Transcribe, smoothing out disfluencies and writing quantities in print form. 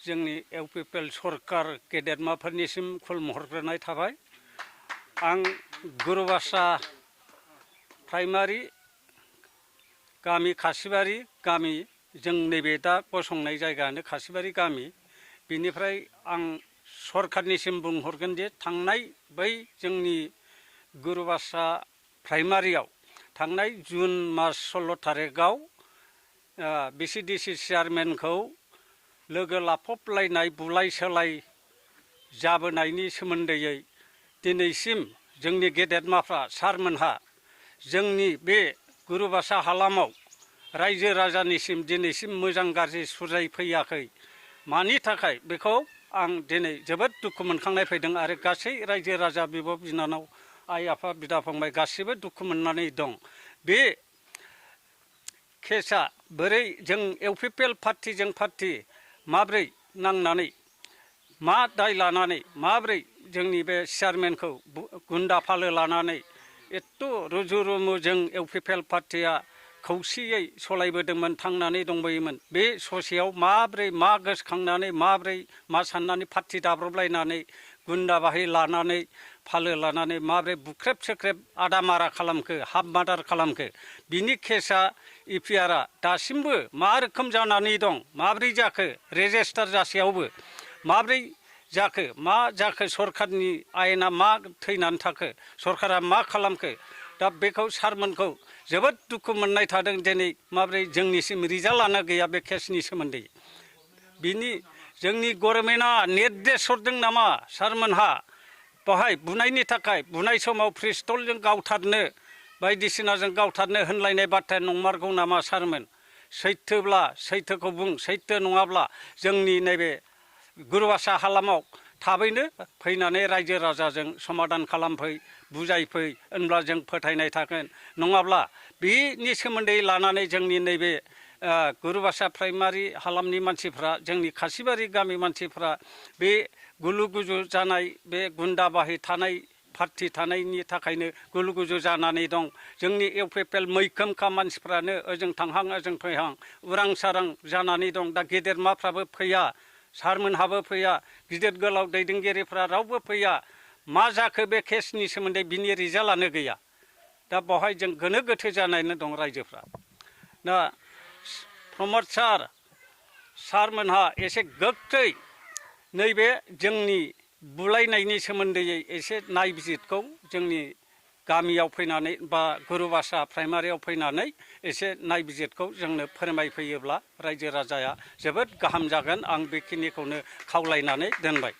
जोंनि इउपिपिएल सरकार गेदेरमाफोरनिसिम खुलुमहरग्रोनाय थाबाय। आं गुरुबासा प्राइमारि गामि खासिबारि गामि, जों नैबे दा गसंनाय जायगायानो खासिबारि गामि। बिनिफ्राय आं सरकारनिसिम बुंहरगोन जे थांनाय बै जोंनि गुरुबासा प्राइमारियाव थांनाय जुन मास 16 थारिखआव बिसिडिसि चेयारमेनखौ लोगो लाफबलायनाय बुलाय सोलाय जाबोनायनि सोमोन्दैयै दिनैसिम जोंनि गेदेरमाफ्रा सारमोनहा जोंनि बे गुरुबासा हालामाव रायजो राजानिसिम दिनैसिम मोजां गाज्रि सुजायफैयाखै। मानि थाखाय बेखौ आं दिनै जोबोद दुखु मोनखांनाय फैदों आरो गासै रायजो राजा बिब' बिनानाव आइ आफा बिदा फंबाय गासिबो दुखु मोननानै दं। बे केसआ बोरै जों इउपिपिएल पार्टिजों पार्टि माब्रै नांनानै मा दाय लानानै माब्रै जोंनि बे चेयारमेनखौ गुन्दा फालो लानानै एत्त' रुजु रुमु जों इउपिपिएल पार्टिया खौसेयै सलायबोदोंमोन, थांनानै दंबोयोमोन। बे ससेयाव माब्रै मा गोसोखांनानै माब्रै मा साननानै पार्टि दाब्रबलायनानै गुन्दा बाहि लानानै फालो लानानै माब्रै बुख्रेब सेख्रेब आदामारा खालामखो, हाफ मार्डार खालामखो। बिनि केसआ इपिआरआ दासिमबो मा रोखोम जानानै दं, माब्रै जाखो, रेजिस्टार जासेयावबो माब्रै जाखो, मा जाखो, सरकारनि आयेना मा थैनानै थाखो, सरकारा मा खालामखो। दा बेखौ सारमोनखौ जोबोद दुखु मोननाय थादों दिनै माब्रै जोंनिसिम रिजाल्टआनो गैया बे केसनि सोमोन्दै। बिनि जोंनि गभर्नमेन्टआ निर्देश हरदों नामा सारमोनहा बेवहाय बुनायनि थाखाय, बुनाय समाव पिस्तलजों गावथारनो बायदिसिनाजों गावथारनो होनलायनाय बाथ्राया नंमारगौ नामा सारमोन? सैथोब्ला सैथोखौ बुं, सैथो नङाब्ला जोंनि नैबे गुरुबासा हालामाव थाबैनो फैनानै रायजो राजाजों समाधान खालामफै, बुजायफै, होनब्ला जों फोथायनाय थागोन। नङाब्ला बेनि सोमोन्दै लानानै जोंनि नैबे गुरुबासा प्राइमारि हालामनि मानसिफ्रा, जोंनि खासिबारि गामि मानसिफ्रा बे गुलु गुजु जानाय, बे गुन्दा बाहि थानाय पार्टि थानायनि थाखायनो गुलु गुजु जानानै दं। जोंनि इउपिपिएल मैखोमखा मानसिफ्रानो ओजों थांहां ओजों फैहां उरां सारां जानानै दं। दा गेदेरमाफ्राबो फैया, सारमोनहाबो फैया, गिदिर गोलाव दैदेनगिरिफ्रा रावबो फैया। मा जाखो बे केसनि सोमोन्दै बिनि रिजाल्टआनो गैया। दा बेवहाय जों गोनो गोथो जानानै दं रायजोफ्रा। दा प्रमद सारमोनहा एसे गोख्रै नैबे जोंनि बुलायनायनि सोमोन्दैयै एसे नायबिजिरखौ जोंनि गामियाव फैनानै बा गुरुबासा प्राइमारियाव फैनानै एसे नायबिजिरखौ जोंनो फोरमायफैयोब्ला रायजो राजाया जोबोद गाहाम जागोन। आं बेखिनिखौनो खावलायनानै दोनबाय।